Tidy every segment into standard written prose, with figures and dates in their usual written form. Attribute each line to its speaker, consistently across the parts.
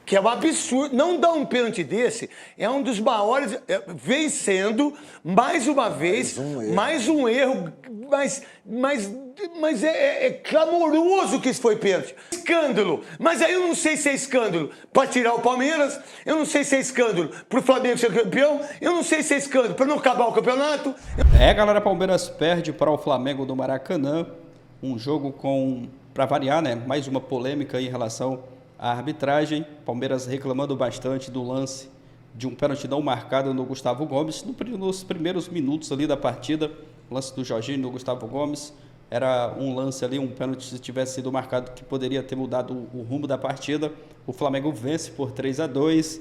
Speaker 1: Que é um absurdo. Não dar um pênalti desse é um dos maiores. Vem sendo, mais uma vez, mais um erro. Mas é clamoroso que isso foi pênalti. Escândalo. Mas aí eu não sei se é escândalo para tirar o Palmeiras, eu não sei se é escândalo para o Flamengo ser campeão, eu não sei se é escândalo para não acabar o campeonato.
Speaker 2: Galera, Palmeiras perde para o Flamengo do Maracanã. Um jogo com, para variar, né? Mais uma polêmica em relação à arbitragem. Palmeiras reclamando bastante do lance de um pênalti não marcado no Gustavo Gomes. Nos primeiros minutos ali da partida, o lance do Jorginho no Gustavo Gomes. Era um lance ali, um pênalti, se tivesse sido marcado, que poderia ter mudado o rumo da partida. O Flamengo vence por 3-2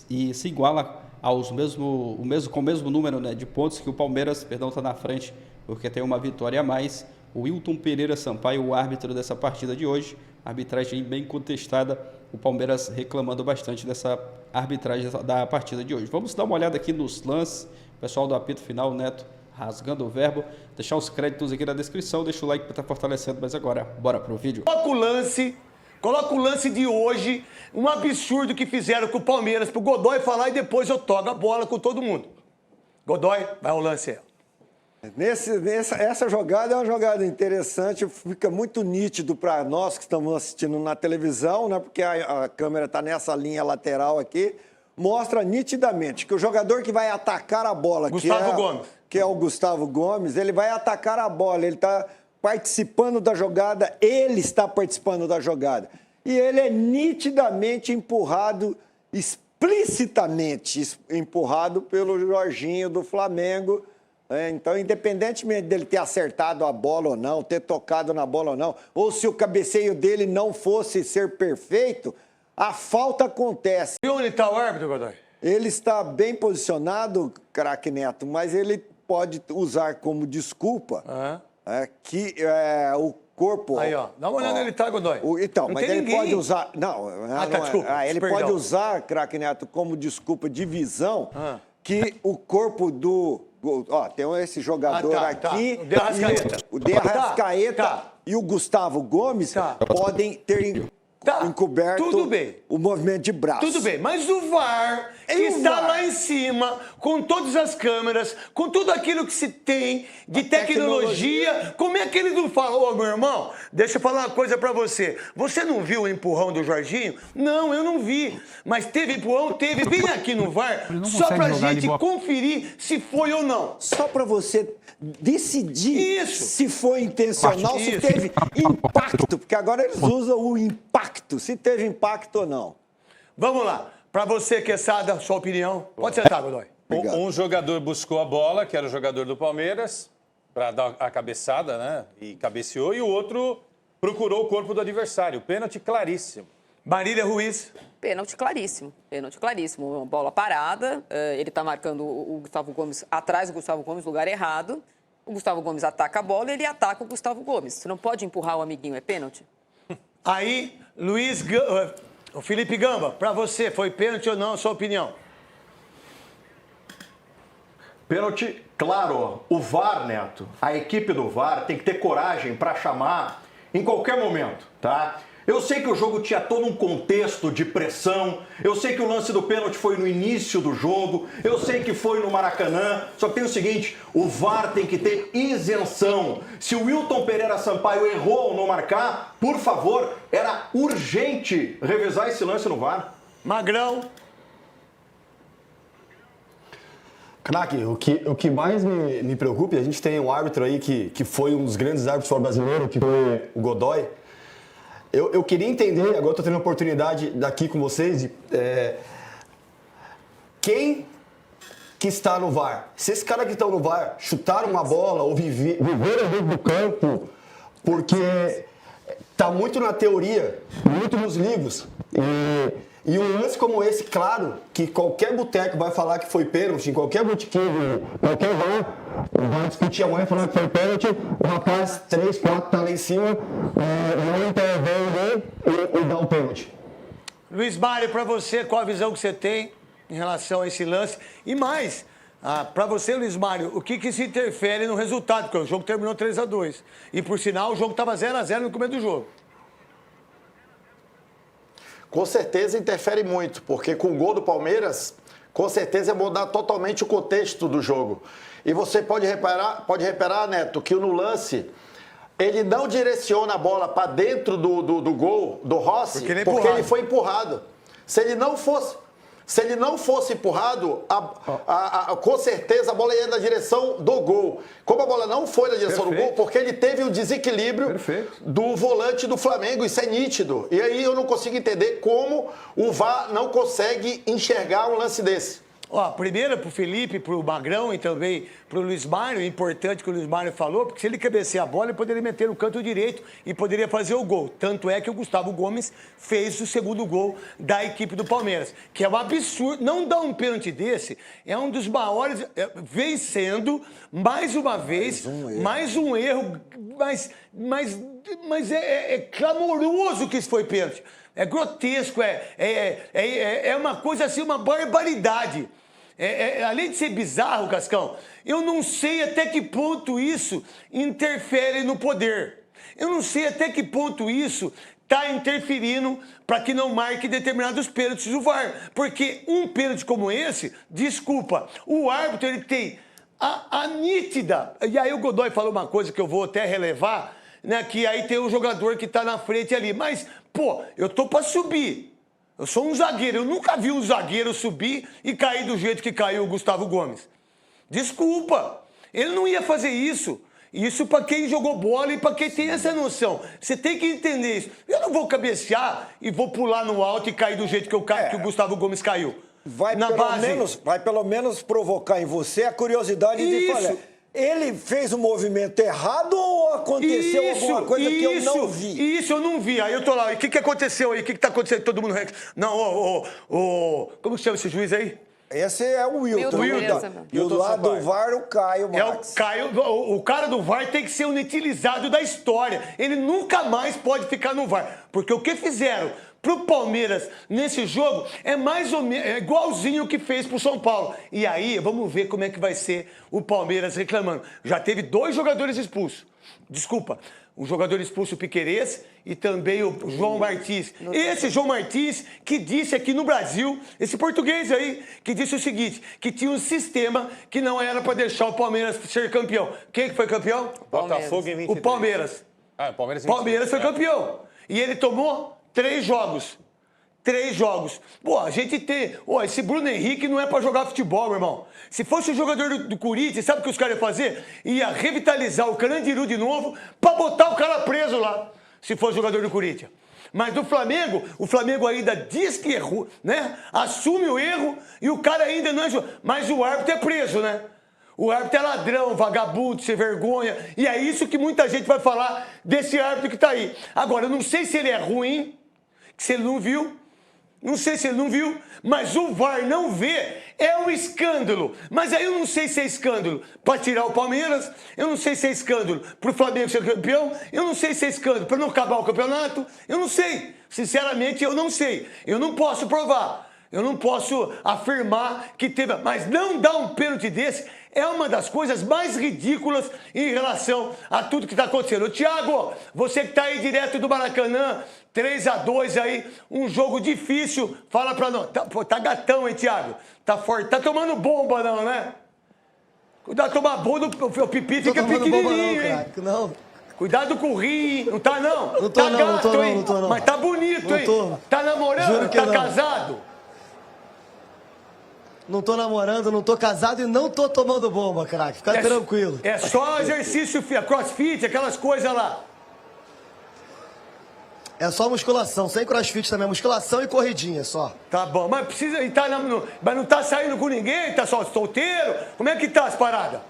Speaker 2: e se iguala com o mesmo número, né, de pontos que o Palmeiras, está na frente, porque tem uma vitória a mais. O Wilton Pereira Sampaio, o árbitro dessa partida de hoje, arbitragem bem contestada, o Palmeiras reclamando bastante dessa arbitragem da partida de hoje. Vamos dar uma olhada aqui nos lances, pessoal do apito final, Neto, rasgando o verbo, deixar os créditos aqui na descrição, deixa o like para estar fortalecendo, mas agora, bora pro vídeo.
Speaker 1: Coloca o lance de hoje, um absurdo que fizeram com o Palmeiras, pro Godoy falar e depois eu toco a bola com todo mundo. Godoy, vai o lance aí.
Speaker 3: Essa jogada é uma jogada interessante, fica muito nítido para nós que estamos assistindo na televisão, né? Porque a câmera está nessa linha lateral aqui, mostra nitidamente que o jogador que vai atacar a bola, que é o Gustavo Gomes, ele vai atacar a bola, ele está participando da jogada, ele está participando da jogada. E ele é nitidamente empurrado, explicitamente empurrado pelo Jorginho do Flamengo. Então, independentemente dele ter acertado a bola ou não, ter tocado na bola ou não, ou se o cabeceio dele não fosse ser perfeito, a falta acontece.
Speaker 1: E onde está o árbitro, Godoy?
Speaker 3: Ele está bem posicionado, craque Neto, mas ele pode usar como desculpa que o corpo...
Speaker 1: Aí, ó, dá uma olhada nele, tá, Godoy?
Speaker 3: Então, mas ele pode usar...
Speaker 1: Desculpa,
Speaker 3: ele pode usar, craque Neto, como desculpa de visão que o corpo do... Ó, tem esse jogador aqui, o De Arrascaeta e o Gustavo Gomes podem ter encoberto o movimento de braço.
Speaker 1: Tudo bem, mas o VAR, que está lá em cima, com todas as câmeras, com tudo aquilo que se tem de tecnologia, como é que ele não fala? Ô, meu irmão, deixa eu falar uma coisa pra você. Você não viu o empurrão do Jorginho? Não, eu não vi. Mas teve empurrão? Teve. Vem aqui no VAR, só pra gente conferir se foi ou não.
Speaker 3: Só pra você decidir se foi intencional, se teve impacto, porque agora eles usam o impacto, se teve impacto ou não.
Speaker 1: Vamos lá. Para você, Quesada, sua opinião. Pode sentar, Godoy.
Speaker 4: Um jogador buscou a bola, que era o jogador do Palmeiras, para dar a cabeçada, né? E cabeceou, e o outro procurou o corpo do adversário. Pênalti claríssimo.
Speaker 1: Marília Ruiz.
Speaker 5: Pênalti claríssimo, uma bola parada, ele está marcando o Gustavo Gomes atrás do Gustavo Gomes, lugar errado, o Gustavo Gomes ataca a bola e ele ataca o Gustavo Gomes. Você não pode empurrar o amiguinho, é pênalti?
Speaker 1: Aí, o Felipe Gamba, para você, foi pênalti ou não, a sua opinião?
Speaker 6: Pênalti, claro. O VAR, Neto, a equipe do VAR tem que ter coragem para chamar em qualquer momento, tá? Eu sei que o jogo tinha todo um contexto de pressão, eu sei que o lance do pênalti foi no início do jogo, eu sei que foi no Maracanã, só que tem o seguinte, o VAR tem que ter isenção. Se o Wilton Pereira Sampaio errou ao não marcar, por favor, era urgente revisar esse lance no VAR.
Speaker 1: Magrão.
Speaker 7: Craque, o que mais me preocupa, a gente tem um árbitro aí que foi um dos grandes árbitros brasileiros, que foi o Godoy. Eu queria entender, agora eu estou tendo a oportunidade daqui com vocês, quem que está no VAR? Se esses caras que estão no VAR chutaram uma bola ou viveram dentro do campo, porque está muito na teoria, muito nos livros. E um lance como esse, claro, que qualquer boteco vai falar que foi pênalti, em qualquer botequim, qualquer VAR, vai discutir amanhã falando que foi pênalti, o rapaz 3, 4 tá lá em cima, não intervém e dá um pênalti.
Speaker 1: Luiz Mário, para você, qual a visão que você tem em relação a esse lance? E mais, para você, Luiz Mário, o que se interfere no resultado? Porque o jogo terminou 3-2. E, por sinal, o jogo estava 0-0 no começo do jogo.
Speaker 7: com certeza interfere muito, porque com o gol do Palmeiras, com certeza ia mudar totalmente o contexto do jogo. E você pode reparar, Neto, que no lance ele não direciona a bola para dentro do gol do Rossi, porque ele foi empurrado. Se ele não fosse empurrado, com certeza a bola ia na direção do gol. Como a bola não foi na direção do gol, porque ele teve um desequilíbrio do volante do Flamengo, isso é nítido. E aí eu não consigo entender como o VAR não consegue enxergar um lance desse.
Speaker 1: Ó, primeiro pro Felipe, pro Magrão e também pro Luiz Mário, importante que o Luiz Mário falou, porque se ele cabecear a bola, ele poderia meter no canto direito e poderia fazer o gol. Tanto é que o Gustavo Gomes fez o segundo gol da equipe do Palmeiras, que é um absurdo. Não dar um pênalti desse é um dos maiores, vem sendo, mais uma vez, mais um erro, mas é clamoroso que isso foi pênalti. É grotesco, é uma coisa assim, uma barbaridade. Além de ser bizarro, Cascão, eu não sei até que ponto isso interfere no poder. Eu não sei até que ponto isso está interferindo para que não marque determinados pênaltis do VAR. Porque um pênalti como esse, desculpa, o árbitro ele tem a nítida... E aí o Godoy falou uma coisa que eu vou até relevar, né, que aí tem o jogador que está na frente ali. Mas, pô, eu tô para subir. Eu sou um zagueiro. Eu nunca vi um zagueiro subir e cair do jeito que caiu o Gustavo Gomes. Desculpa. Ele não ia fazer isso. Isso para quem jogou bola e para quem tem essa noção. Você tem que entender isso. Eu não vou cabecear e vou pular no alto e cair do jeito que o Gustavo Gomes caiu.
Speaker 3: Vai pelo menos provocar em você a curiosidade de falar. Ele fez um movimento errado ou aconteceu alguma coisa que eu não vi?
Speaker 1: Isso, eu não vi. Aí eu tô lá. E o que aconteceu aí? O que tá acontecendo? Todo mundo... Não, como se chama esse juiz aí?
Speaker 3: Esse é o Wilton. E do lado do VAR, o Caio Marques.
Speaker 1: O cara do VAR tem que ser inutilizado da história. Ele nunca mais pode ficar no VAR. Porque o que fizeram pro Palmeiras nesse jogo é mais ou menos igualzinho o que fez pro São Paulo. E aí, vamos ver como é que vai ser o Palmeiras reclamando. Já teve 2 jogadores expulsos. Desculpa. O jogador expulso, o Piquerez, e também o João Martins. Esse João Martins que disse aqui no Brasil, esse português aí, que disse o seguinte, que tinha um sistema que não era para deixar o Palmeiras ser campeão. Quem que foi campeão?
Speaker 4: Botafogo em 23.
Speaker 1: O Palmeiras.
Speaker 4: O Palmeiras em 23.
Speaker 1: Palmeiras foi campeão. E ele tomou 3 jogos. 3 jogos. Pô, a gente tem... Pô, esse Bruno Henrique não é pra jogar futebol, meu irmão. Se fosse o jogador do Corinthians, sabe o que os caras iam fazer? Ia revitalizar o Carandiru de novo pra botar o cara preso lá. Se fosse jogador do Corinthians. Mas do Flamengo, o Flamengo ainda diz que errou, né? Assume o erro e o cara ainda não é... Mas o árbitro é preso, né? O árbitro é ladrão, vagabundo, sem vergonha. E é isso que muita gente vai falar desse árbitro que tá aí. Agora, eu não sei se ele é ruim, se ele não viu. Não sei se ele não viu, mas o VAR não vê é um escândalo. Mas aí eu não sei se é escândalo para tirar o Palmeiras, eu não sei se é escândalo para o Flamengo ser campeão, eu não sei se é escândalo para não acabar o campeonato, eu não sei. Sinceramente, eu não sei. Eu não posso provar. Eu não posso afirmar que teve... Mas não dar um pênalti desse é uma das coisas mais ridículas em relação a tudo que está acontecendo. Ô, Thiago, você que está aí direto do Maracanã, 3-2 aí, um jogo difícil. Fala pra nós. Tá gatão, hein, Thiago? Tá forte. Tá tomando bomba, não, né? Cuidado, tomar bomba, o pipi fica pequenininho, hein?
Speaker 8: Não.
Speaker 1: Cuidado com o rim, não tá, não?
Speaker 8: Não tô,
Speaker 1: tá
Speaker 8: não,
Speaker 1: gato,
Speaker 8: não tô,
Speaker 1: hein?
Speaker 8: não tô, não.
Speaker 1: Mas tá bonito, hein? Tá namorando? Tá casado?
Speaker 8: Não tô namorando, não tô casado e não tô tomando bomba, craque. Fica tranquilo.
Speaker 1: É só exercício, crossfit, aquelas coisas lá.
Speaker 8: É só musculação, sem crossfit também. Musculação e corridinha só.
Speaker 1: Tá bom, mas precisa... mas não tá saindo com ninguém? Tá só solteiro? Como é que tá as paradas?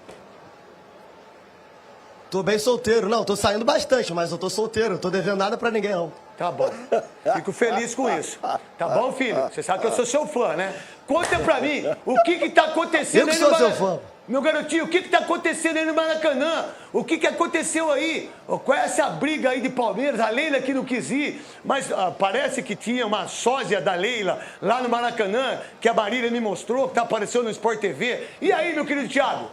Speaker 8: Tô bem solteiro. Não, tô saindo bastante, mas eu tô solteiro. Não tô devendo nada pra ninguém, não.
Speaker 1: Tá bom. Fico feliz com isso. Tá bom, filho? Você sabe que eu sou seu fã, né? Conta pra mim o que tá acontecendo
Speaker 8: aí no Maracanã. Eu que sou seu fã.
Speaker 1: Meu garotinho, o que tá acontecendo aí no Maracanã? O que aconteceu aí? Qual é essa briga aí de Palmeiras? A Leila que não quis ir, mas parece que tinha uma sósia da Leila lá no Maracanã, que a Marília me mostrou, que tá aparecendo no Sport TV. E aí, meu querido Thiago?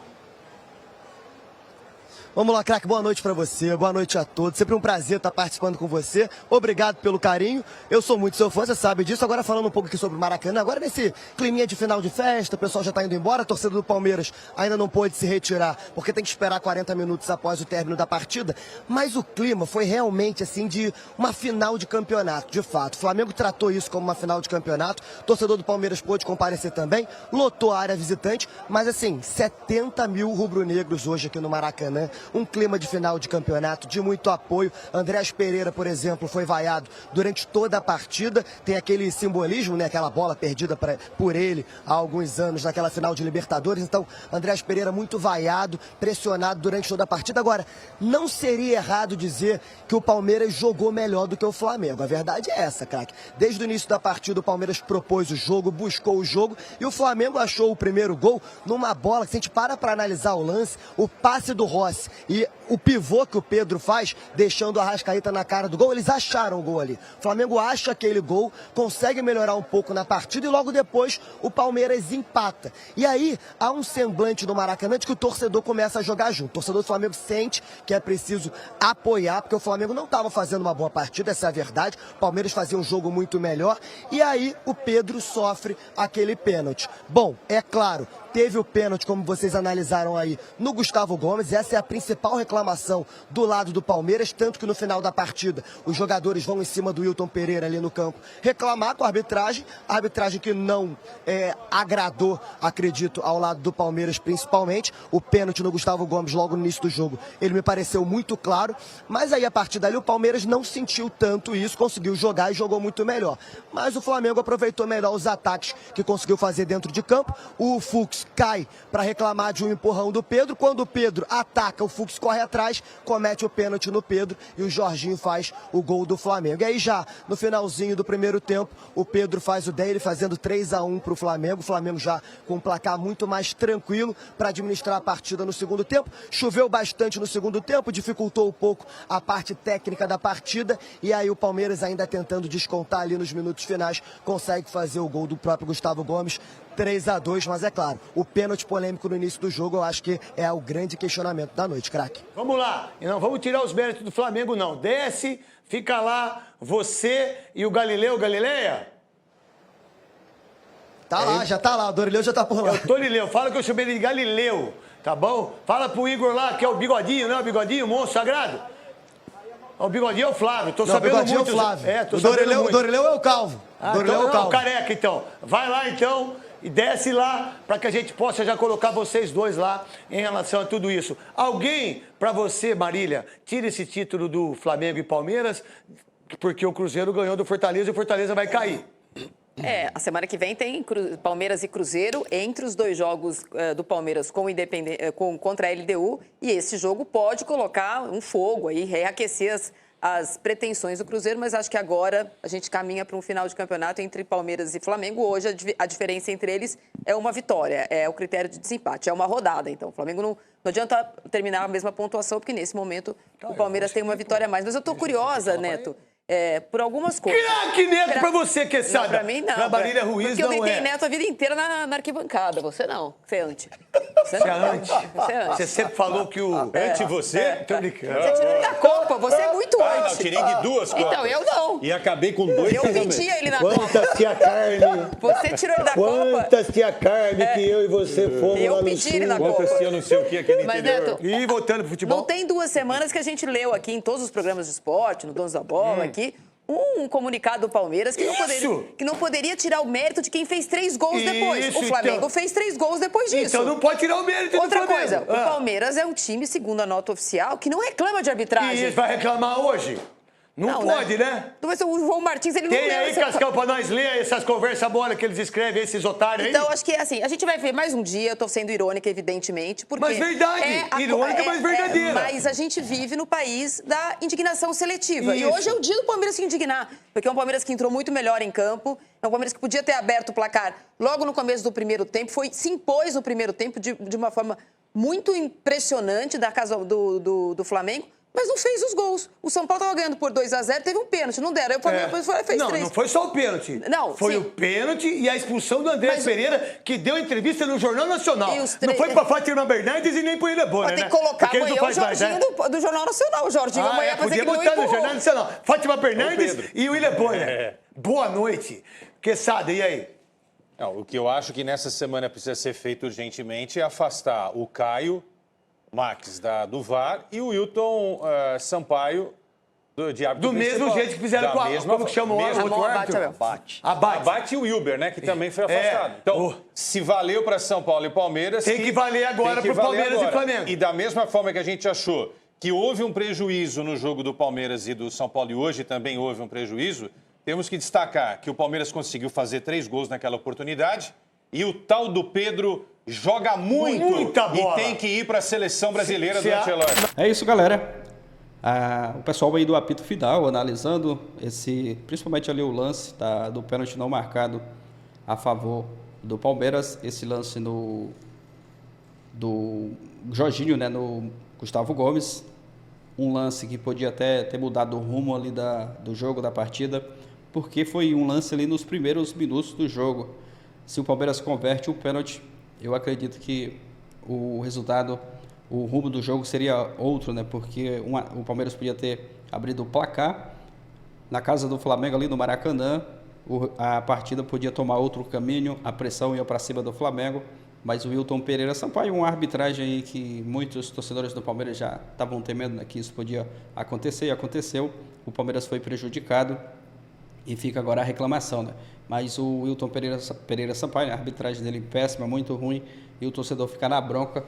Speaker 8: Vamos lá, craque, boa noite pra você, boa noite a todos. Sempre um prazer estar participando com você. Obrigado pelo carinho. Eu sou muito seu fã, você sabe disso. Agora falando um pouco aqui sobre o Maracanã, agora nesse climinha de final de festa, o pessoal já tá indo embora, a torcida do Palmeiras ainda não pôde se retirar, porque tem que esperar 40 minutos após o término da partida. Mas o clima foi realmente assim de uma final de campeonato, de fato. O Flamengo tratou isso como uma final de campeonato. O torcedor do Palmeiras pôde comparecer também, lotou a área visitante, mas assim, 70 mil rubro-negros hoje aqui no Maracanã. Um clima de final de campeonato, de muito apoio. Andrés Pereira, por exemplo, foi vaiado durante toda a partida. Tem aquele simbolismo, né? Aquela bola perdida por ele há alguns anos naquela final de Libertadores. Então, Andrés Pereira muito vaiado, pressionado durante toda a partida. Agora, não seria errado dizer que o Palmeiras jogou melhor do que o Flamengo. A verdade é essa, craque. Desde o início da partida, o Palmeiras propôs o jogo, buscou o jogo e o Flamengo achou o primeiro gol numa bola que, se a gente para analisar o lance, o passe do Rossi e o pivô que o Pedro faz, deixando a Arrascaeta na cara do gol, eles acharam o gol ali. O Flamengo acha aquele gol, consegue melhorar um pouco na partida e logo depois o Palmeiras empata. E aí há um semblante do Maracanã de que o torcedor começa a jogar junto. O torcedor do Flamengo sente que é preciso apoiar, porque o Flamengo não estava fazendo uma boa partida, essa é a verdade. O Palmeiras fazia um jogo muito melhor e aí o Pedro sofre aquele pênalti. Bom, é claro, teve o pênalti, como vocês analisaram aí, no Gustavo Gomes. Essa é a principal reclamação do lado do Palmeiras, tanto que no final da partida os jogadores vão em cima do Wilton Pereira ali no campo reclamar com a arbitragem que não agradou, acredito, ao lado do Palmeiras principalmente. O pênalti no Gustavo Gomes logo no início do jogo, ele me pareceu muito claro, mas aí a partir dali o Palmeiras não sentiu tanto isso, conseguiu jogar e jogou muito melhor. Mas o Flamengo aproveitou melhor os ataques que conseguiu fazer dentro de campo. O Fux cai para reclamar de um empurrão do Pedro. Quando o Pedro ataca, o Fux corre atrás, comete o pênalti no Pedro e o Jorginho faz o gol do Flamengo. E aí já no finalzinho do primeiro tempo, o Pedro faz o dele, fazendo 3-1 para o Flamengo. O Flamengo já com um placar muito mais tranquilo para administrar a partida no segundo tempo. Choveu bastante no segundo tempo, dificultou um pouco a parte técnica da partida e aí o Palmeiras, ainda tentando descontar ali nos minutos finais, consegue fazer o gol do próprio Gustavo Gomes. 3-2, mas é claro, o pênalti polêmico no início do jogo eu acho que é o grande questionamento da noite, craque.
Speaker 1: Vamos lá, e não vamos tirar os méritos do Flamengo não. Desce, fica lá, você e o Galileia.
Speaker 8: Tá lá, já tá lá, o Dorileu já tá por lá.
Speaker 1: É o Torileu, fala que eu chamei ele de Galileu, tá bom? Fala pro Igor lá, que é o Bigodinho, né? O Bigodinho, o monstro sagrado. O Bigodinho é o Flávio, tô sabendo muito.
Speaker 8: O Bigodinho é o Flávio.
Speaker 1: Tô
Speaker 8: o
Speaker 1: sabendo muito.
Speaker 8: Dorileu é o Calvo. Dorileu
Speaker 1: Então,
Speaker 8: é o Calvo.
Speaker 1: careca, então. Vai lá, então, e desce lá para que a gente possa já colocar vocês dois lá em relação a tudo isso. Alguém, para você, Marília, tira esse título do Flamengo e Palmeiras, porque o Cruzeiro ganhou do Fortaleza e o Fortaleza vai cair.
Speaker 5: A semana que vem tem Palmeiras e Cruzeiro entre os dois jogos do Palmeiras contra a LDU, e esse jogo pode colocar um fogo aí, reaquecer as pretensões do Cruzeiro, mas acho que agora a gente caminha para um final de campeonato entre Palmeiras e Flamengo. Hoje a diferença entre eles é uma vitória, é o critério de desempate, é uma rodada. Então o Flamengo não adianta terminar a mesma pontuação, porque nesse momento o Palmeiras tem uma vitória a mais. Mas eu estou curiosa, Neto, por algumas coisas.
Speaker 1: Craque Neto pra você, que sabe.
Speaker 5: Não, pra mim não.
Speaker 1: Pra Marília Ruiz
Speaker 5: porque
Speaker 1: não
Speaker 5: eu tentei
Speaker 1: é.
Speaker 5: Neto a vida inteira na arquibancada. Você não. Você é anti.
Speaker 1: Você é anti.
Speaker 5: Você é anti.
Speaker 1: Você sempre falou que o...
Speaker 4: Anti você?
Speaker 1: Tô brincando.
Speaker 5: Você tirou ele da Copa. Você é muito
Speaker 4: Ah, não,
Speaker 5: anti.
Speaker 4: tirei de 2 Copas.
Speaker 5: Então, eu não.
Speaker 4: E acabei com 2
Speaker 5: Eu
Speaker 4: também.
Speaker 5: pedi ele na Copa.
Speaker 1: Quantas tia Carme...
Speaker 5: Você tirou ele da Copa.
Speaker 1: Quantas tia Carme que eu e você fomos
Speaker 5: Eu
Speaker 1: lá no
Speaker 5: pedi ele
Speaker 1: sul.
Speaker 5: na Copa.
Speaker 4: Quantas tinha não sei o que aquele
Speaker 5: Mas,
Speaker 4: interior.
Speaker 5: Neto,
Speaker 1: E voltando pro futebol.
Speaker 5: não tem 2 semanas que a gente leu aqui em todos os programas de esporte, no Donos da Bola, aqui, um comunicado do Palmeiras que não poderia tirar o mérito de quem fez 3 gols depois.
Speaker 1: Isso,
Speaker 5: O Flamengo
Speaker 1: então.
Speaker 5: fez 3 gols depois disso.
Speaker 1: Então não pode tirar o mérito
Speaker 5: Outra
Speaker 1: do Flamengo.
Speaker 5: coisa, o Palmeiras é um time, segundo a nota oficial, que não reclama de arbitragem.
Speaker 1: E vai reclamar hoje? Não pode, né?
Speaker 5: Mas o João Martins, ele não
Speaker 1: Tem
Speaker 5: leu
Speaker 1: aí,
Speaker 5: essa...
Speaker 1: Cascal, pra nós ler essas conversas bolas que eles escrevem, esses otários aí?
Speaker 5: Então, acho que assim, a gente vai ver mais um dia, eu tô sendo irônica, evidentemente, porque...
Speaker 1: Mas verdade, irônica, mas verdadeira.
Speaker 5: Mas a gente vive no país da indignação seletiva. E
Speaker 1: Isso.
Speaker 5: hoje é o dia do Palmeiras se indignar, porque é um Palmeiras que entrou muito melhor em campo, é um Palmeiras que podia ter aberto o placar logo no começo do primeiro tempo, se impôs no primeiro tempo de uma forma muito impressionante da casa do Flamengo. mas não fez os gols. O São Paulo estava ganhando por 2-0, teve um pênalti, não deram. Aí o Palmeiras fez
Speaker 1: Não,
Speaker 5: 3.
Speaker 1: não foi só o pênalti.
Speaker 5: Não,
Speaker 1: foi
Speaker 5: sim.
Speaker 1: o pênalti e a expulsão do André
Speaker 5: Mas-
Speaker 1: Pereira, que deu entrevista no Jornal Nacional.
Speaker 5: E os
Speaker 1: Não
Speaker 5: três-
Speaker 1: foi pra Fátima Bernardes e nem pro Ilebona,
Speaker 5: Mas
Speaker 1: né?
Speaker 5: tem que colocar
Speaker 1: Porque eles
Speaker 5: amanhã
Speaker 1: não
Speaker 5: o
Speaker 1: fazem mais,
Speaker 5: Jorginho
Speaker 1: né?
Speaker 5: do Jornal Nacional. O Jorginho amanhã vai
Speaker 1: podia
Speaker 5: dizer que não
Speaker 1: botar no
Speaker 5: empurrou.
Speaker 1: Jornal Nacional. Fátima Bernardes
Speaker 4: Pedro.
Speaker 1: e o Ilebona. Boa noite. Quesada, e aí?
Speaker 4: Não, o que eu acho que nessa semana precisa ser feito urgentemente é afastar o Caio Max do VAR e o Wilton Sampaio de árbitro
Speaker 1: Do mesmo
Speaker 4: principal.
Speaker 1: jeito que fizeram
Speaker 4: Da
Speaker 1: com a...
Speaker 4: mesma
Speaker 1: Como que chama o
Speaker 4: mesma-
Speaker 1: outro
Speaker 5: Ramon
Speaker 1: árbitro?
Speaker 5: Abate.
Speaker 4: Abate e o Wilber, né? Que também foi afastado. Então, se valeu para São Paulo e Palmeiras...
Speaker 1: Tem que valer agora
Speaker 4: tem que
Speaker 1: pro
Speaker 4: valer
Speaker 1: Palmeiras e
Speaker 4: agora.
Speaker 1: Flamengo.
Speaker 4: E da mesma forma que a gente achou que houve um prejuízo no jogo do Palmeiras e do São Paulo, e hoje também houve um prejuízo, temos que destacar que o Palmeiras conseguiu fazer 3 gols naquela oportunidade e o tal do Pedro joga muito
Speaker 1: Muita bola.
Speaker 4: e tem que ir para a seleção brasileira
Speaker 1: Se
Speaker 4: do
Speaker 1: a-
Speaker 4: Ancelotti.
Speaker 2: É isso, galera. O pessoal aí do apito final analisando principalmente ali o lance do pênalti não marcado a favor do Palmeiras, esse lance do Jorginho, né, no Gustavo Gomes, um lance que podia até ter mudado o rumo ali do jogo, da partida, porque foi um lance ali nos primeiros minutos do jogo. Se o Palmeiras converte o pênalti, eu acredito que o resultado, o rumo do jogo seria outro, né? Porque o Palmeiras podia ter abrido o placar na casa do Flamengo ali no Maracanã, a partida podia tomar outro caminho, a pressão ia para cima do Flamengo, mas o Wilton Pereira Sampaio, uma arbitragem aí que muitos torcedores do Palmeiras já estavam temendo, né, que isso podia acontecer, e aconteceu. O Palmeiras foi prejudicado e fica agora a reclamação, né? Mas o Wilton Pereira Sampaio, a arbitragem dele péssima, muito ruim, e o torcedor fica na bronca.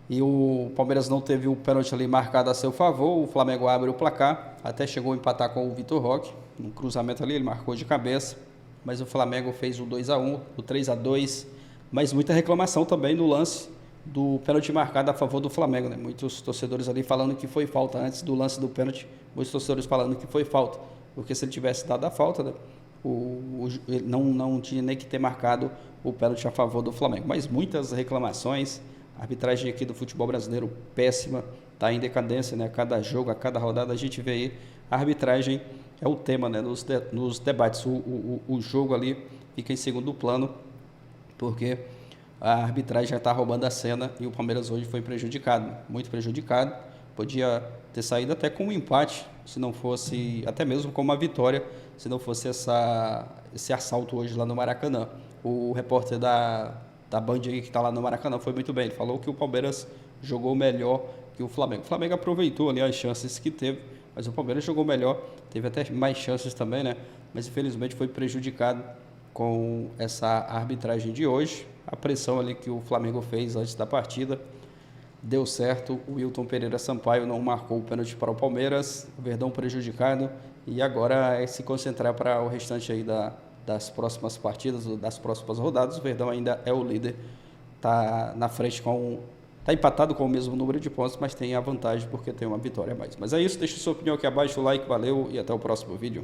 Speaker 2: E o Palmeiras não teve o pênalti ali marcado a seu favor, o Flamengo abre o placar, até chegou a empatar com o Vitor Roque, no cruzamento ali, ele marcou de cabeça, mas o Flamengo fez o 2-1, o 3-2, mas muita reclamação também no lance do pênalti marcado a favor do Flamengo, né? Muitos torcedores ali falando que foi falta antes do lance do pênalti, muitos torcedores falando que foi falta, porque se ele tivesse dado a falta, né, ele não tinha nem que ter marcado o pênalti a favor do Flamengo. Mas muitas reclamações, a arbitragem aqui do futebol brasileiro péssima, está em decadência, né? A cada jogo, a cada rodada a gente vê aí, a arbitragem é o tema, né, nos debates. O jogo ali fica em segundo plano, porque a arbitragem já está roubando a cena e o Palmeiras hoje foi prejudicado, muito prejudicado. Podia ter saído até com um empate, se não fosse, até mesmo com uma vitória, se não fosse esse assalto hoje lá no Maracanã. O repórter da Band aí que está lá no Maracanã foi muito bem, ele falou que o Palmeiras jogou melhor que o Flamengo. O Flamengo aproveitou ali as chances que teve, mas o Palmeiras jogou melhor, teve até mais chances também, né? Mas infelizmente foi prejudicado com essa arbitragem de hoje. A pressão ali que o Flamengo fez antes da partida deu certo. O Wilton Pereira Sampaio não marcou o pênalti para o Palmeiras, o Verdão prejudicado, e agora é se concentrar para o restante aí das próximas partidas, das próximas rodadas. O Verdão ainda é o líder, está na frente está empatado com o mesmo número de pontos, mas tem a vantagem porque tem uma vitória a mais. Mas é isso, deixa sua opinião aqui abaixo, o like, valeu e até o próximo vídeo.